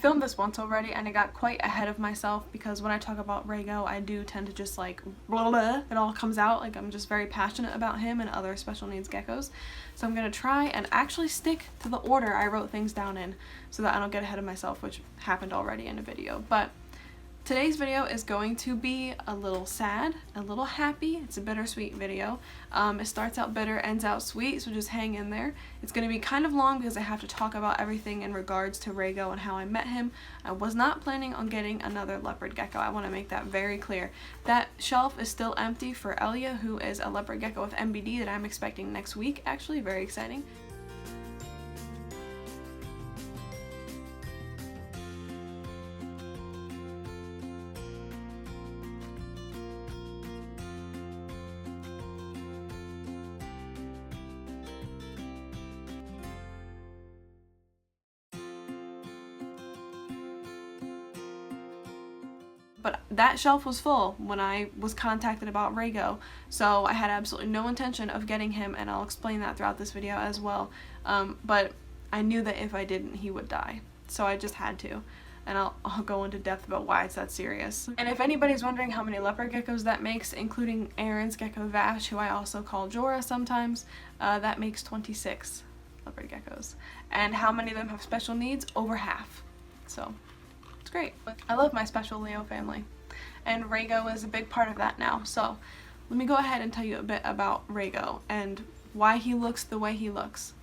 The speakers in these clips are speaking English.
filmed this once already and I got quite ahead of myself because when I talk about Rhaego, I do tend to just like blah, blah, it all comes out. Like I'm just very passionate about him and other special needs geckos. So I'm gonna try and actually stick to the order I wrote things down in so that I don't get ahead of myself, which happened already in a video. But today's video is going to be a little sad, a little happy. It's a bittersweet video. It starts out bitter, ends out sweet, so just hang in there. It's going to be kind of long because I have to talk about everything in regards to Rhaego and how I met him. I was not planning on getting another leopard gecko. I want to make that very clear. That shelf is still empty for Elia, who is a leopard gecko with MBD that I'm expecting next week. Actually, very exciting. But that shelf was full when I was contacted about Rhaego, so I had absolutely no intention of getting him, and I'll explain that throughout this video as well. But I knew that if I didn't, he would die, so I just had to. And I'll go into depth about why it's that serious. And if anybody's wondering how many leopard geckos that makes, including Aaron's gecko Vash, who I also call Jorah sometimes, that makes 26 leopard geckos. And how many of them have special needs? Over half. So it's great. I love my special Leo family, and Rhaego is a big part of that now. So let me go ahead and tell you a bit about Rhaego and why he looks the way he looks,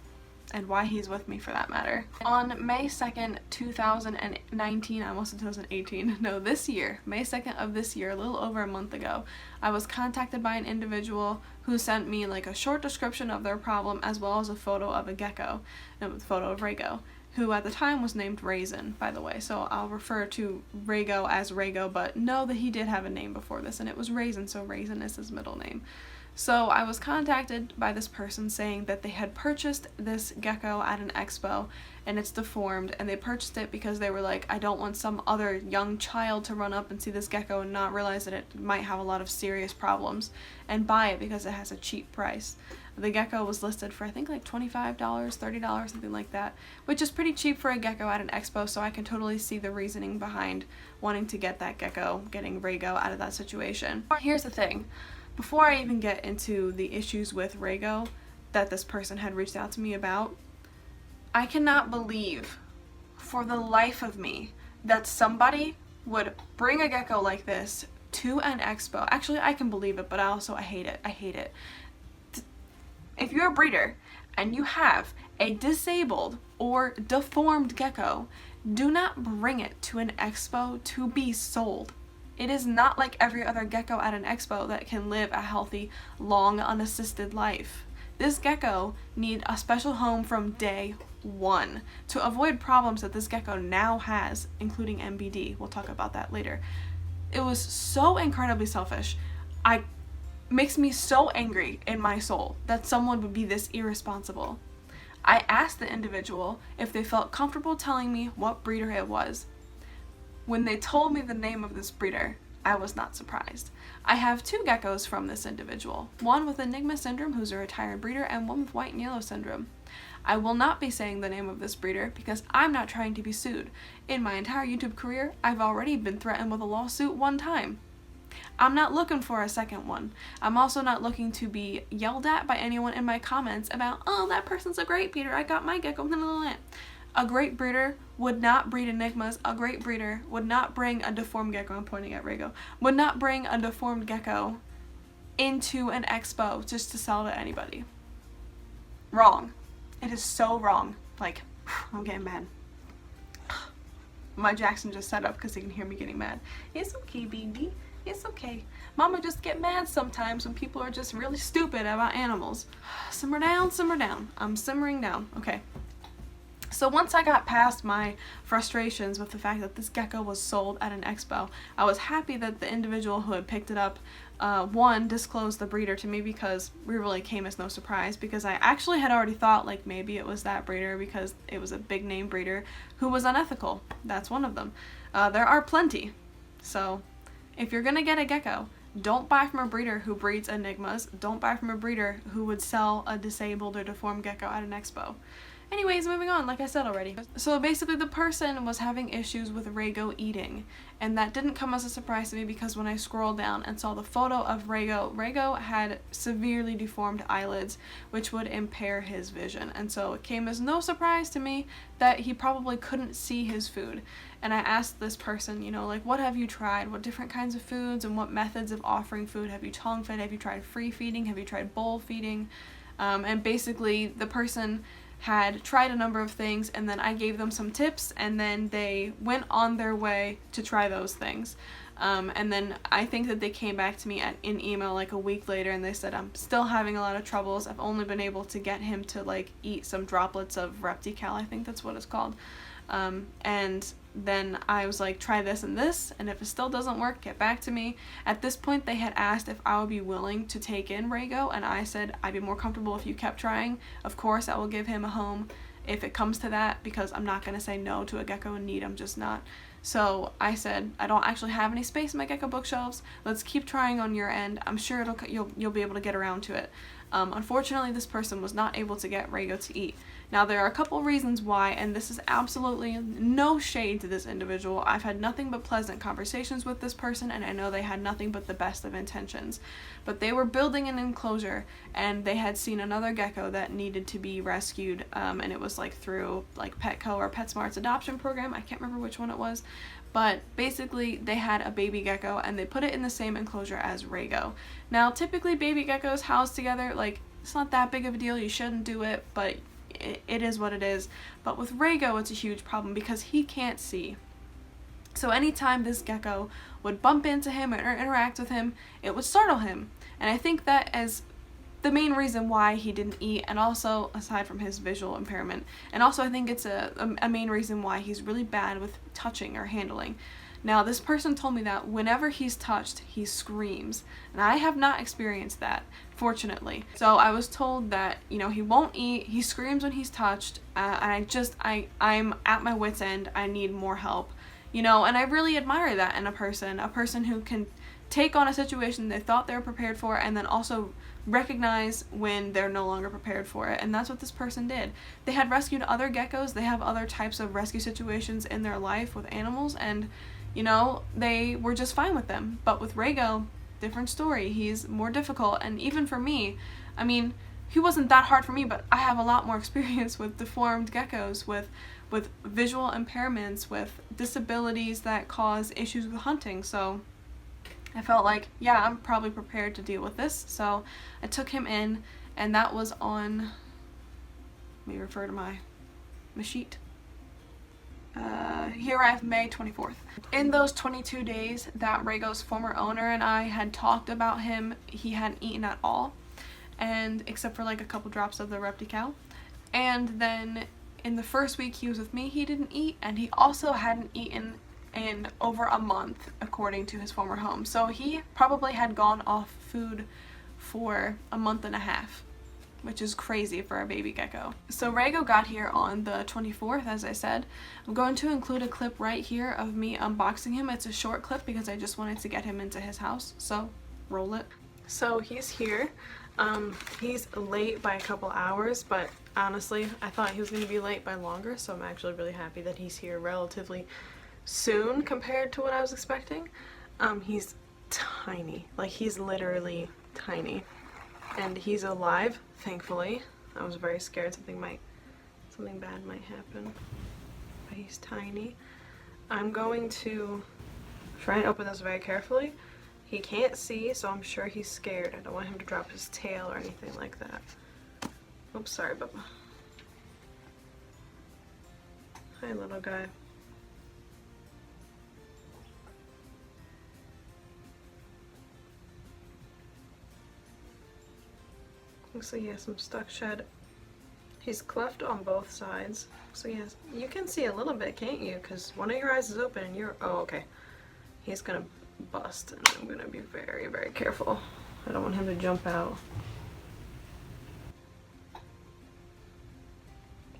and why he's with me for that matter. On May 2nd, 2019, I almost said 2018, no, this year, May 2nd of this year, a little over a month ago, I was contacted by an individual who sent me like a short description of their problem as well as a photo of a gecko, a photo of Rhaego, who at the time was named Raisin, by the way, so I'll refer to Rhaego as Rhaego, but know that he did have a name before this, and it was Raisin, so Raisin is his middle name. So I was contacted by this person saying that they had purchased this gecko at an expo, and it's deformed, and they purchased it because they were like, I don't want some other young child to run up and see this gecko and not realize that it might have a lot of serious problems, and buy it because it has a cheap price. The gecko was listed for I think like $25, $30, something like that, which is pretty cheap for a gecko at an expo, so I can totally see the reasoning behind wanting to get that gecko, getting Rhaego out of that situation. Here's the thing. Before I even get into the issues with Rhaego that this person had reached out to me about, I cannot believe for the life of me that somebody would bring a gecko like this to an expo. Actually, I can believe it, but I hate it. I hate it. If you're a breeder and you have a disabled or deformed gecko, do not bring it to an expo to be sold. It is not like every other gecko at an expo that can live a healthy, long, unassisted life. This gecko needs a special home from day one to avoid problems that this gecko now has, including MBD. We'll talk about that later. It was so incredibly selfish. Makes me so angry in my soul that someone would be this irresponsible. I asked the individual if they felt comfortable telling me what breeder it was. When they told me the name of this breeder, I was not surprised. I have two geckos from this individual, one with Enigma syndrome, who's a retired breeder, and one with white and yellow syndrome. I will not be saying the name of this breeder because I'm not trying to be sued. In my entire YouTube career, I've already been threatened with a lawsuit one time. I'm not looking for a second one. I'm also not looking to be yelled at by anyone in my comments about, oh, that person's a great breeder, I got my gecko. A great breeder would not breed enigmas. A great breeder would not bring a deformed gecko, I'm pointing at Rhaego, would not bring a deformed gecko into an expo just to sell to anybody. Wrong. It is so wrong. Like, I'm getting mad. My Jackson just set up because he can hear me getting mad. It's okay, baby. It's okay. Mama just get mad sometimes when people are just really stupid about animals. Simmer down, simmer down. I'm simmering down. Okay. So once I got past my frustrations with the fact that this gecko was sold at an expo, I was happy that the individual who had picked it up, one, disclosed the breeder to me because it really came as no surprise, because I actually had already thought like maybe it was that breeder because it was a big name breeder who was unethical. That's one of them. There are plenty. So if you're gonna get a gecko, don't buy from a breeder who breeds enigmas. Don't buy from a breeder who would sell a disabled or deformed gecko at an expo. Anyways, moving on, like I said already. So basically the person was having issues with Rhaego eating, and that didn't come as a surprise to me because when I scrolled down and saw the photo of Rhaego had severely deformed eyelids, which would impair his vision. And so it came as no surprise to me that he probably couldn't see his food. And I asked this person, you know, like, what have you tried? What different kinds of foods and what methods of offering food? Have you tongue fed? Have you tried free feeding? Have you tried bowl feeding? And basically the person had tried a number of things, and then I gave them some tips, and then they went on their way to try those things. And then I think that they came back to me in email like a week later, and they said, I'm still having a lot of troubles. I've only been able to get him to like eat some droplets of Reptical, I think that's what it's called. And then I was like, try this and this, and if it still doesn't work, get back to me. At this point, they had asked if I would be willing to take in Rhaego, and I said I'd be more comfortable if you kept trying. Of course, I will give him a home if it comes to that, because I'm not going to say no to a gecko in need. I'm just not. So I said, I don't actually have any space in my gecko bookshelves. Let's keep trying on your end. I'm sure you'll be able to get around to it. Unfortunately, this person was not able to get Rhaego to eat. Now, there are a couple reasons why, and this is absolutely no shade to this individual. I've had nothing but pleasant conversations with this person, and I know they had nothing but the best of intentions. But they were building an enclosure, and they had seen another gecko that needed to be rescued, and it was like through like Petco or PetSmart's adoption program. I can't remember which one it was. But basically, they had a baby gecko, and they put it in the same enclosure as Rhaego. Now, typically, baby geckos housed together, like, it's not that big of a deal. You shouldn't do it, but it is what it is. But with Rhaego, it's a huge problem because he can't see. So anytime this gecko would bump into him or interact with him, it would startle him. And I think that is the main reason why he didn't eat, and also aside from his visual impairment, and also I think it's a main reason why he's really bad with touching or handling. Now, this person told me that whenever he's touched, he screams, and I have not experienced that, fortunately. So I was told that, you know, he won't eat, he screams when he's touched, and I'm at my wit's end. I need more help, you know, and I really admire that in a person who can take on a situation they thought they were prepared for, and then also recognize when they're no longer prepared for it. And that's what this person did. They had rescued other geckos. They have other types of rescue situations in their life with animals, and you know, they were just fine with them. But with Rhaego, different story. He's more difficult, and even for me, I mean, he wasn't that hard for me, but I have a lot more experience with deformed geckos, with visual impairments, with disabilities that cause issues with hunting. So I felt like, yeah, I'm probably prepared to deal with this. So I took him in, and that was on, let me refer to my sheet. He arrived May 24th. In those 22 days that Rhaego's former owner and I had talked about him, he hadn't eaten at all, and except for like a couple drops of the Reptical. And then in the first week he was with me, he didn't eat, and he also hadn't eaten in over a month, according to his former home. So he probably had gone off food for a month and a half, which is crazy for a baby gecko. So Rhaego got here on the 24th, as I said. I'm going to include a clip right here of me unboxing him. It's a short clip because I just wanted to get him into his house, so roll it. So he's here. He's late by a couple hours, but honestly, I thought he was going to be late by longer, so I'm actually really happy that he's here relatively soon compared to what I was expecting. He's tiny. Like, he's literally tiny. And he's alive, thankfully. I was very scared something bad might happen. But he's tiny. I'm going to try and open this very carefully. He can't see, so I'm sure he's scared. I don't want him to drop his tail or anything like that. Oops, sorry, Bubba. Hi, little guy. Looks like he has some stuck shed. He's cleft on both sides. So yes, you can see a little bit, can't you? Because one of your eyes is open and you're, oh, okay. He's gonna bust, and I'm gonna be very, very careful. I don't want him to jump out.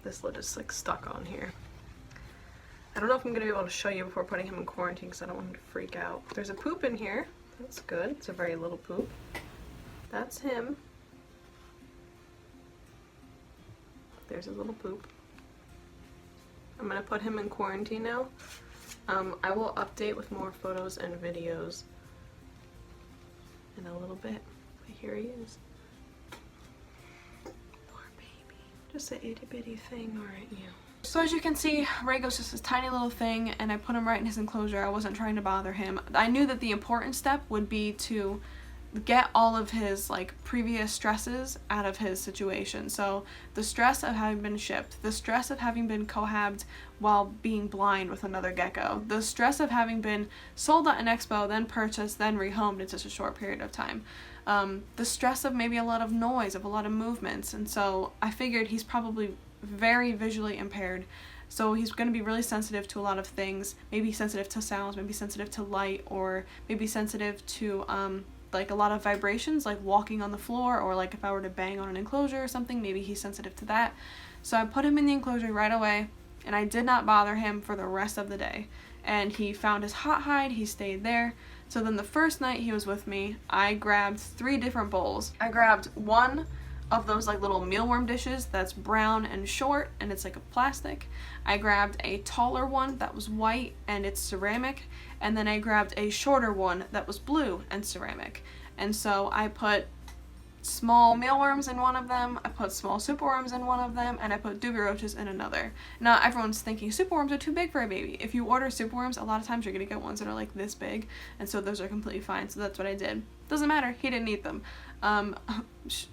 This lid is like stuck on here. I don't know if I'm gonna be able to show you before putting him in quarantine because I don't want him to freak out. There's a poop in here. That's good. It's a very little poop. That's him. There's his little poop. I'm gonna put him in quarantine now. I will update with more photos and videos in a little bit. But here he is. Poor baby. Just a itty bitty thing, aren't you? So as you can see, Rhaego's just this tiny little thing, and I put him right in his enclosure. I wasn't trying to bother him. I knew that the important step would be to get all of his like previous stresses out of his situation. So the stress of having been shipped, the stress of having been cohabbed while being blind with another gecko, the stress of having been sold at an expo, then purchased, then rehomed in such a short period of time, the stress of maybe a lot of noise, of a lot of movements. And so I figured he's probably very visually impaired, so he's going to be really sensitive to a lot of things, maybe sensitive to sounds, maybe sensitive to light, or maybe sensitive to like a lot of vibrations, like walking on the floor, or like if I were to bang on an enclosure or something, maybe he's sensitive to that. So I put him in the enclosure right away, and I did not bother him for the rest of the day. And he found his hot hide, he stayed there. So then the first night he was with me, I grabbed 3 different bowls. I grabbed one of those like little mealworm dishes that's brown and short, and it's like a plastic. I grabbed a taller one that was white and it's ceramic, and then I grabbed a shorter one that was blue and ceramic. And so I put small mealworms in one of them, I put small superworms in one of them, and I put doobie roaches in another. Now everyone's thinking superworms are too big for a baby. If you order superworms, a lot of times you're gonna get ones that are like this big, and so those are completely fine. So that's what I did. Doesn't matter, he didn't eat them.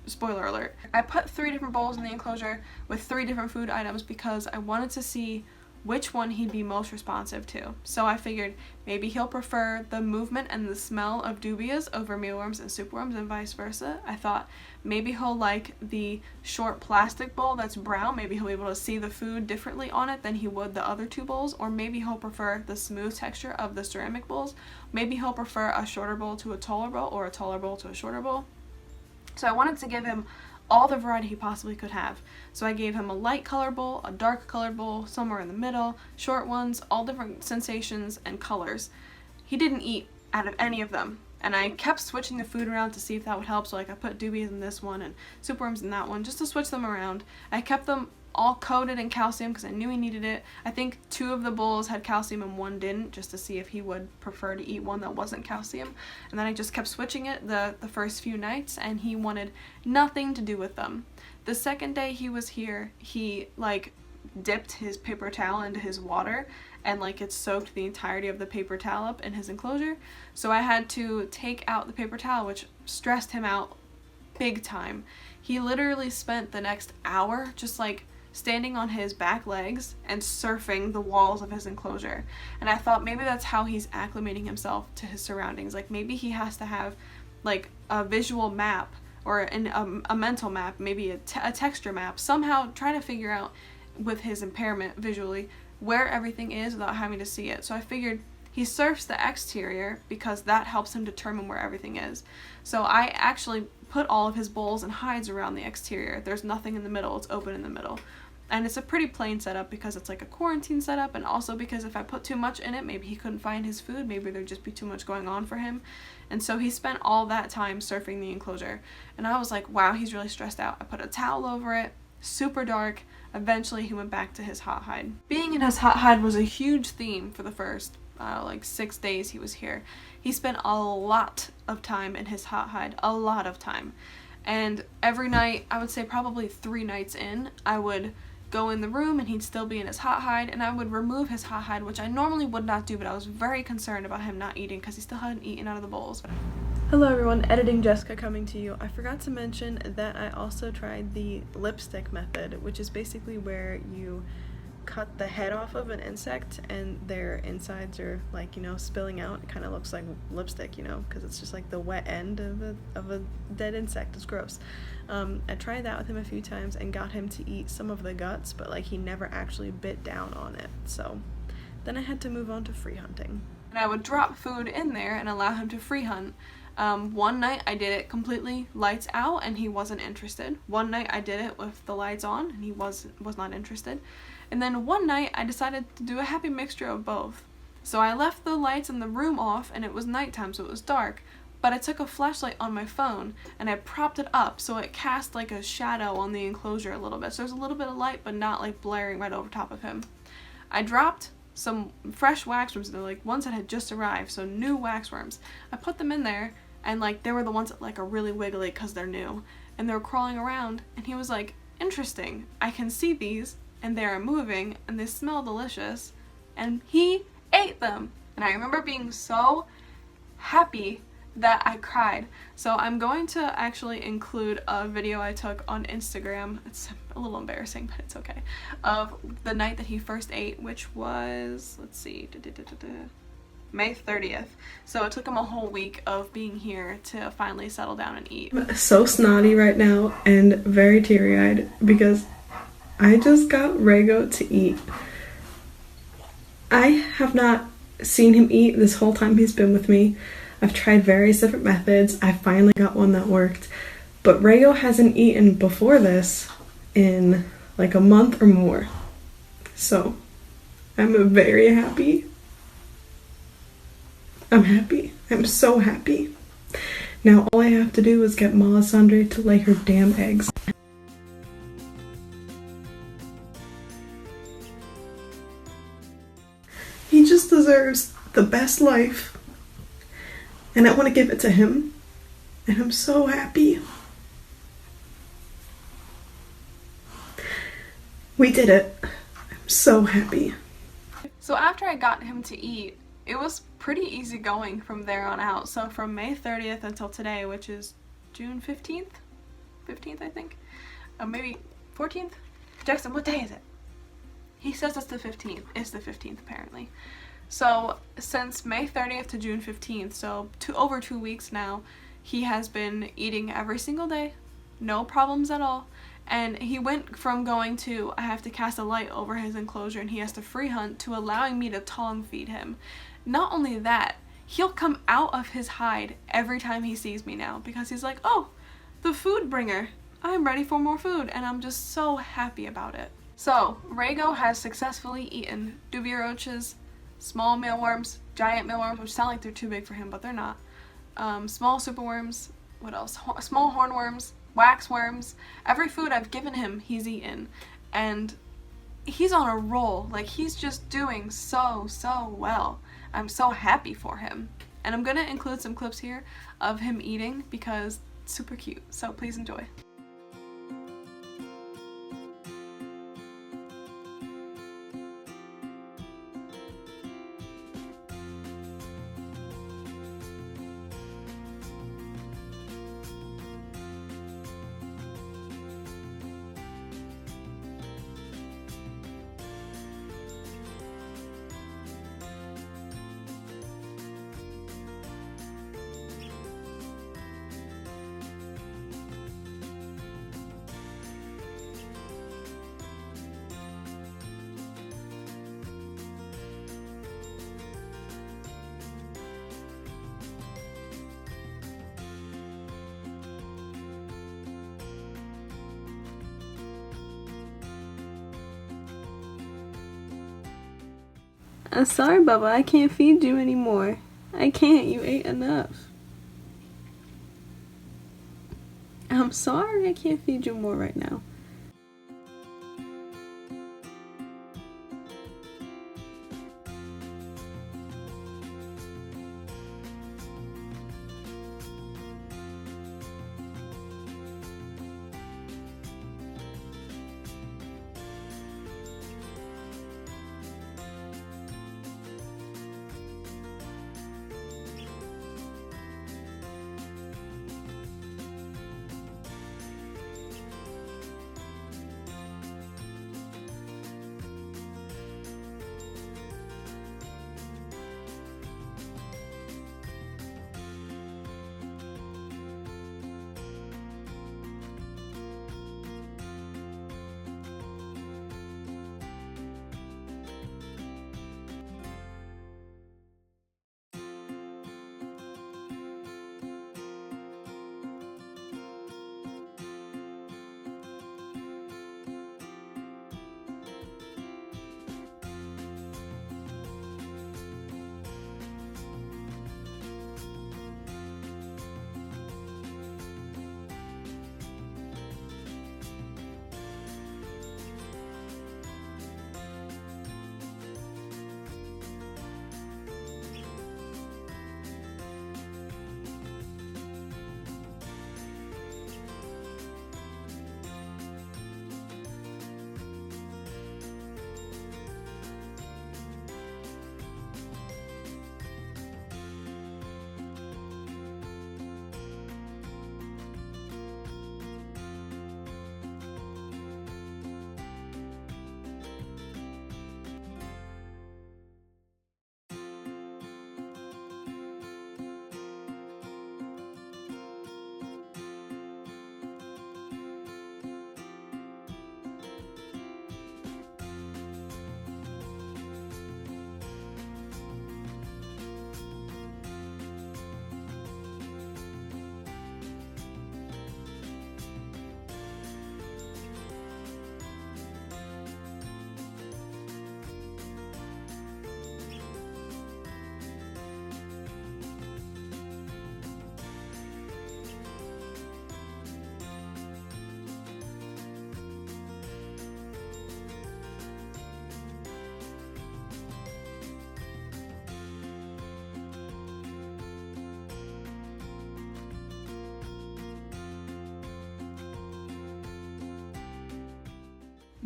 Spoiler alert. I put 3 different bowls in the enclosure with 3 different food items because I wanted to see which one he'd be most responsive to. So I figured maybe he'll prefer the movement and the smell of dubias over mealworms and superworms, and vice versa. I thought maybe he'll like the short plastic bowl that's brown. Maybe he'll be able to see the food differently on it than he would the other 2 bowls, or maybe he'll prefer the smooth texture of the ceramic bowls. Maybe he'll prefer a shorter bowl to a taller bowl, or a taller bowl to a shorter bowl. So I wanted to give him all the variety he possibly could have. So I gave him a light color bowl, a dark color bowl, somewhere in the middle, short ones, all different sensations and colors. He didn't eat out of any of them, and I kept switching the food around to see if that would help. So like I put doobies in this one and superworms in that one, just to switch them around. I kept them all coated in calcium because I knew he needed it. I think 2 of the bowls had calcium and 1 didn't, just to see if he would prefer to eat one that wasn't calcium. And then I just kept switching it the first few nights, and he wanted nothing to do with them. The second day he was here, he like dipped his paper towel into his water, and like it soaked the entirety of the paper towel up in his enclosure. So I had to take out the paper towel, which stressed him out big time. He literally spent the next hour just like standing on his back legs and surfing the walls of his enclosure. And I thought maybe that's how he's acclimating himself to his surroundings. Like maybe he has to have like a visual map, or a mental map, maybe a texture map, somehow try to figure out with his impairment visually where everything is without having to see it. So I figured he surfs the exterior because that helps him determine where everything is. So I actually put all of his bowls and hides around the exterior. There's nothing in the middle, it's open in the middle. And it's a pretty plain setup because it's like a quarantine setup, and also because if I put too much in it, maybe he couldn't find his food, maybe there'd just be too much going on for him. And so he spent all that time surfing the enclosure. And I was like, wow, he's really stressed out. I put a towel over it, super dark. Eventually he went back to his hot hide. Being in his hot hide was a huge theme for the first like 6 days he was here. He spent a lot of time in his hot hide, a lot of time. And every night, I would say probably 3 nights in, I would go in the room and he'd still be in his hot hide, and I would remove his hot hide, which I normally would not do, but I was very concerned about him not eating because he still hadn't eaten out of the bowls. Hello everyone, Editing Jessica coming to you. I forgot to mention that I also tried the lipstick method, which is basically where you cut the head off of an insect and their insides are like, you know, spilling out. It kind of looks like lipstick, you know, because it's just like the wet end of a dead insect. It's gross. I tried that with him a few times and got him to eat some of the guts, but like he never actually bit down on it. So then I had to move on to free hunting. And I would drop food in there and allow him to free hunt. One night I did it completely lights out and he wasn't interested. One night I did it with the lights on and he was not interested. And then one night I decided to do a happy mixture of both. So I left the lights in the room off and it was nighttime, so it was dark, but I took a flashlight on my phone and I propped it up so it cast like a shadow on the enclosure a little bit. So there's a little bit of light but not like blaring right over top of him. I dropped some fresh waxworms. They're like ones that had just arrived, so new waxworms. I put them in there, and like they were the ones that like are really wiggly because they're new, and they were crawling around, and he was like, interesting, I can see these and they are moving and they smell delicious, and he ate them. And I remember being so happy that I cried. So I'm going to actually include a video I took on Instagram. It's a little embarrassing, but it's okay. Of the night that he first ate, which was, let's see, May 30th. So it took him a whole week of being here to finally settle down and eat. I'm so snotty right now and very teary-eyed because I just got Rago to eat. I have not seen him eat this whole time he's been with me. I've tried various different methods. I finally got one that worked. But Rhaego hasn't eaten before this in like a month or more. So I'm very happy. I'm happy. I'm so happy. Now all I have to do is get Melisandre to lay her damn eggs. He just deserves the best life. And I want to give it to him. And I'm so happy. We did it. I'm so happy. So after I got him to eat, it was pretty easy going from there on out. So from May 30th until today, which is June 15th? 15th, I think? Maybe 14th? Jackson, what day is it? He says it's the 15th. It's the 15th, apparently. So since May 30th to June 15th, so over 2 weeks now, he has been eating every single day. No problems at all. And he went from going to, I have to cast a light over his enclosure and he has to free hunt, to allowing me to tongue feed him. Not only that, he'll come out of his hide every time he sees me now because he's like, oh, the food bringer. I'm ready for more food, and I'm just so happy about it. So, Rhaego has successfully eaten dubia roaches, small mealworms, giant mealworms, which sound like they're too big for him, but they're not. Small superworms, what else? Small hornworms, waxworms. Every food I've given him, he's eaten. And he's on a roll. Like, he's just doing so well. I'm so happy for him. And I'm gonna include some clips here of him eating because it's super cute. So please enjoy. I'm sorry, Bubba, I can't feed you anymore. I can't, you ate enough. I'm sorry, I can't feed you more right now.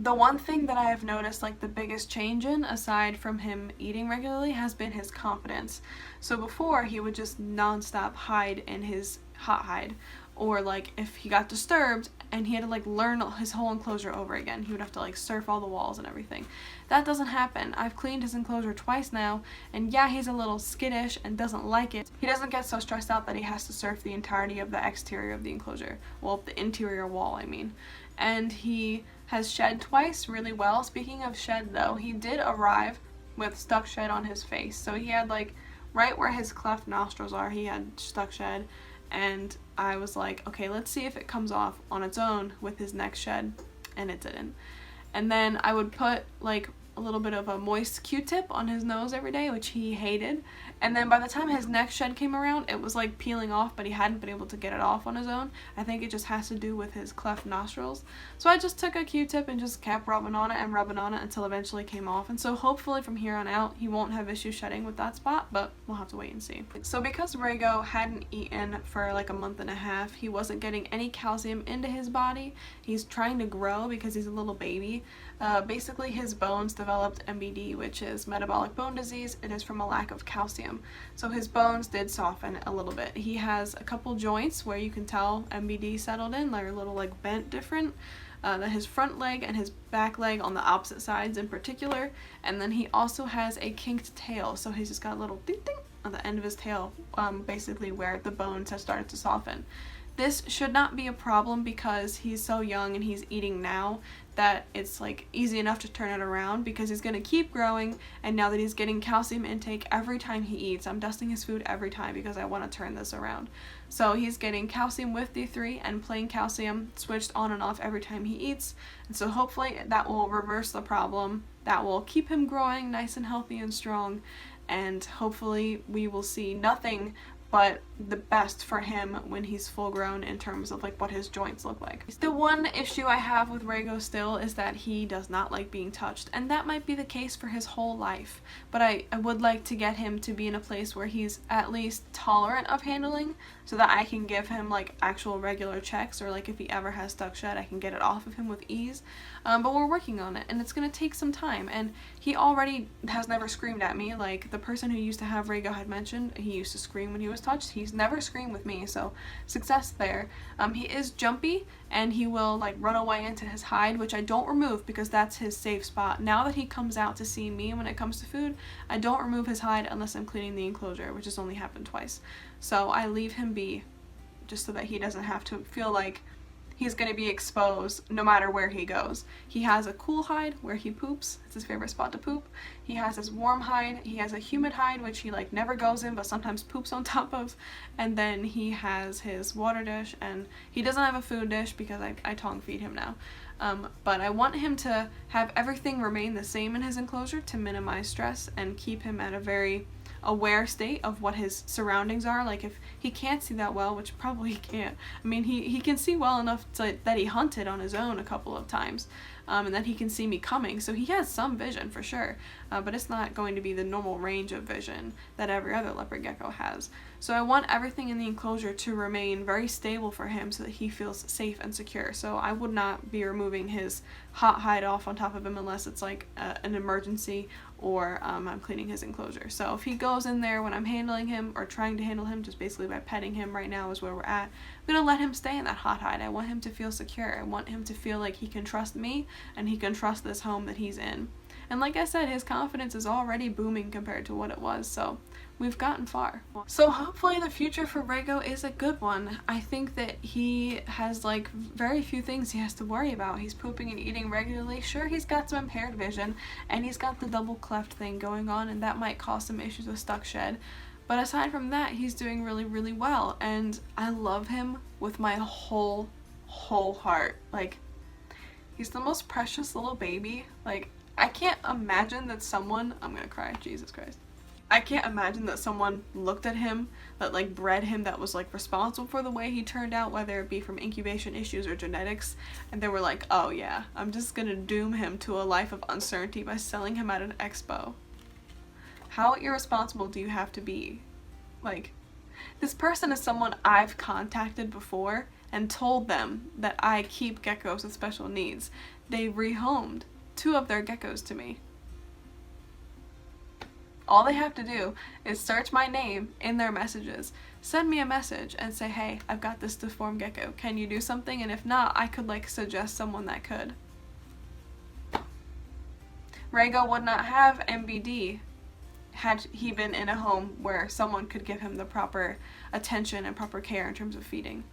The one thing that I have noticed like the biggest change in, aside from him eating regularly, has been his confidence. So before, he would just nonstop hide in his hot hide, or like if he got disturbed and he had to like learn his whole enclosure over again, he would have to like surf all the walls and everything. That doesn't happen. I've cleaned his enclosure twice now, and yeah, he's a little skittish and doesn't like it. He doesn't get so stressed out that he has to surf the entirety of the exterior of the enclosure. Well, the interior wall, I mean. And he has shed twice really well. Speaking of shed though, he did arrive with stuck shed on his face. So he had like right where his cleft nostrils are, he had stuck shed, and I was like, okay, let's see if it comes off on its own with his next shed, and it didn't. And then I would put like a little bit of a moist Q-tip on his nose every day, which he hated. And then by the time his next shed came around, it was like peeling off, but he hadn't been able to get it off on his own. I think it just has to do with his cleft nostrils. So I just took a Q-tip and just kept rubbing on it until eventually it came off. And so hopefully from here on out, he won't have issues shedding with that spot, but we'll have to wait and see. So because Rhaego hadn't eaten for like a month and a half, he wasn't getting any calcium into his body. He's trying to grow because he's a little baby. Basically his bones developed MBD, which is metabolic bone disease. It is from a lack of calcium. So his bones did soften a little bit. He has a couple joints where you can tell MBD settled in. They're a little like bent different. His front leg and his back leg on the opposite sides in particular. And then he also has a kinked tail. So he's just got a little ding ding on the end of his tail, basically where the bones have started to soften. This should not be a problem because he's so young and he's eating now that it's like easy enough to turn it around, because he's going to keep growing, and now that he's getting calcium intake every time he eats, I'm dusting his food every time because I want to turn this around. So he's getting calcium with D3 and plain calcium switched on and off every time he eats, and so hopefully that will reverse the problem. That will keep him growing nice and healthy and strong, and hopefully we will see nothing but the best for him when he's full grown in terms of like what his joints look like. The one issue I have with Rhaego still is that he does not like being touched, and that might be the case for his whole life, but I would like to get him to be in a place where he's at least tolerant of handling, so that I can give him like actual regular checks, or like if he ever has stuck shed, I can get it off of him with ease. But we're working on it, and it's gonna take some time, and he already has never screamed at me. Like the person who used to have Rhaego had mentioned, he used to scream when he was touched. He's never screamed with me, so success there. He is jumpy, and he will like run away into his hide, which I don't remove because that's his safe spot. Now that he comes out to see me when it comes to food, I don't remove his hide unless I'm cleaning the enclosure, which has only happened twice. So I leave him be, just so that he doesn't have to feel like he's going to be exposed no matter where he goes. He has a cool hide where he poops. It's his favorite spot to poop. He has his warm hide. He has a humid hide, which he like never goes in but sometimes poops on top of. And then he has his water dish, and he doesn't have a food dish because I tongue feed him now. But I want him to have everything remain the same in his enclosure to minimize stress and keep him at a very aware state of what his surroundings are. Like if he can't see that well, which probably he can't, I mean he can see well enough that he hunted on his own a couple of times, and that he can see me coming, so he has some vision for sure, but it's not going to be the normal range of vision that every other leopard gecko has. So I want everything in the enclosure to remain very stable for him so that he feels safe and secure. So I would not be removing his hot hide off on top of him unless it's like an emergency, or I'm cleaning his enclosure. So if he goes in there when I'm handling him or trying to handle him, just basically by petting him right now is where we're at, I'm gonna let him stay in that hot hide. I want him to feel secure. I want him to feel like he can trust me and he can trust this home that he's in. And like I said, his confidence is already booming compared to what it was, so we've gotten far. So hopefully the future for Rhaego is a good one. I think that he has like very few things he has to worry about. He's pooping and eating regularly. Sure, he's got some impaired vision, and he's got the double cleft thing going on, and that might cause some issues with stuck shed. But aside from that, he's doing really, really well, and I love him with my whole heart. Like, he's the most precious little baby. Like, I can't imagine that someone, I'm gonna cry, Jesus Christ. I can't imagine that someone looked at him, that like bred him, that was like responsible for the way he turned out, whether it be from incubation issues or genetics, and they were like, oh yeah, I'm just gonna doom him to a life of uncertainty by selling him at an expo. How irresponsible do you have to be? Like, this person is someone I've contacted before and told them that I keep geckos with special needs. they rehomed 2 of their geckos to me. All they have to do is search my name in their messages, send me a message and say, hey, I've got this deformed gecko, can you do something? And if not, I could like suggest someone that could. Rago would not have MBD had he been in a home where someone could give him the proper attention and proper care in terms of feeding.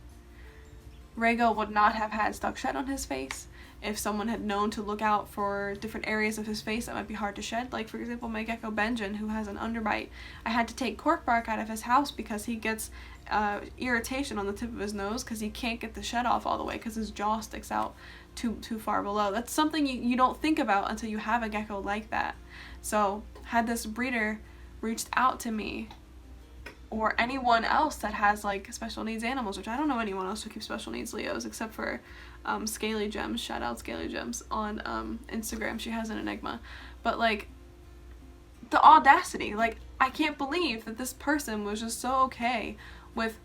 Rago would not have had stuck shed on his face. If someone had known to look out for different areas of his face that might be hard to shed, like for example my gecko Benjamin, who has an underbite, I had to take cork bark out of his house because he gets irritation on the tip of his nose because he can't get the shed off all the way because his jaw sticks out too far below. That's something you don't think about until you have a gecko like that. So had this breeder reached out to me, or anyone else that has like special needs animals, which I don't know anyone else who keeps special needs Leos except for Scaly Gems, shout out Scaly Gems on Instagram, she has an Enigma. But like, the audacity, like I can't believe that this person was just so okay with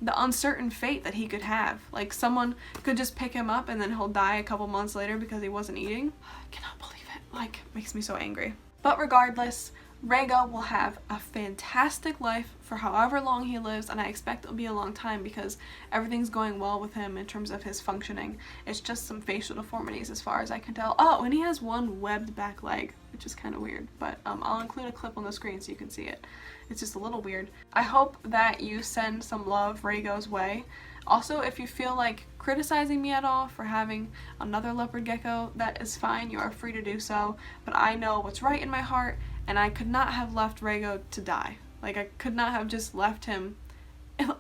the uncertain fate that he could have. Like someone could just pick him up and then he'll die a couple months later because he wasn't eating. I cannot believe it, like makes me so angry. But regardless, Rago will have a fantastic life for however long he lives, and I expect it'll be a long time because everything's going well with him in terms of his functioning. It's just some facial deformities as far as I can tell. Oh, and he has one webbed back leg, which is kind of weird, but I'll include a clip on the screen so you can see it. It's just a little weird. I hope that you send some love Rago's way. Also, if you feel like criticizing me at all for having another leopard gecko, that is fine, you are free to do so, but I know what's right in my heart, and I could not have left Rago to die. Like, I could not have just left him,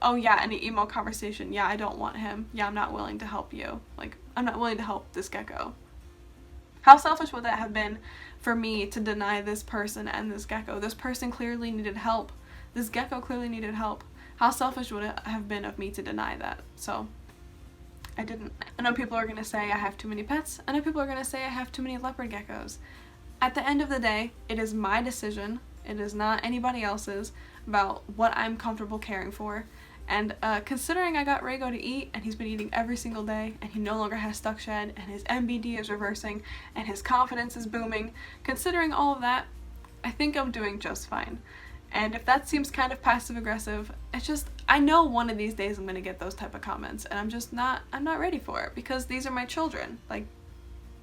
oh yeah, any emo conversation, yeah, I don't want him, yeah, I'm not willing to help you, like, I'm not willing to help this gecko. How selfish would that have been for me to deny this person and this gecko? This person clearly needed help. This gecko clearly needed help. How selfish would it have been of me to deny that? So, I didn't. I know people are going to say I have too many pets. I know people are going to say I have too many leopard geckos. At the end of the day, it is my decision. It is not anybody else's about what I'm comfortable caring for. And considering I got Rago to eat, and he's been eating every single day, and he no longer has stuck shed, and his MBD is reversing, and his confidence is booming, considering all of that, I think I'm doing just fine. And if that seems kind of passive-aggressive, it's just, I know one of these days I'm going to get those type of comments, and I'm not ready for it, because these are my children. Like,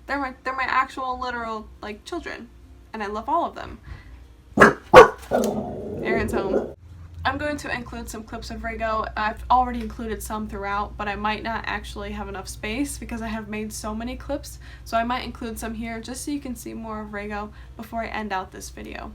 they're my actual, literal, like, children, and I love all of them. Aaron's home. I'm going to include some clips of Rago. I've already included some throughout, but I might not actually have enough space because I have made so many clips, so I might include some here just so you can see more of Rago before I end out this video.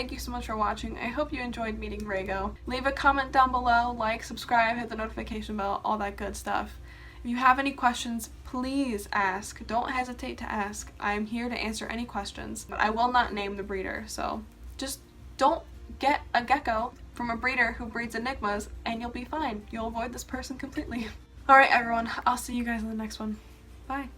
thank you so much for watching. I hope you enjoyed meeting Rhaego. Leave a comment down below, like, subscribe, hit the notification bell, all that good stuff. If you have any questions, please ask. Don't hesitate to ask. I'm here to answer any questions, but I will not name the breeder, so just don't get a gecko from a breeder who breeds enigmas and you'll be fine. You'll avoid this person completely. Alright everyone, I'll see you guys in the next one. Bye.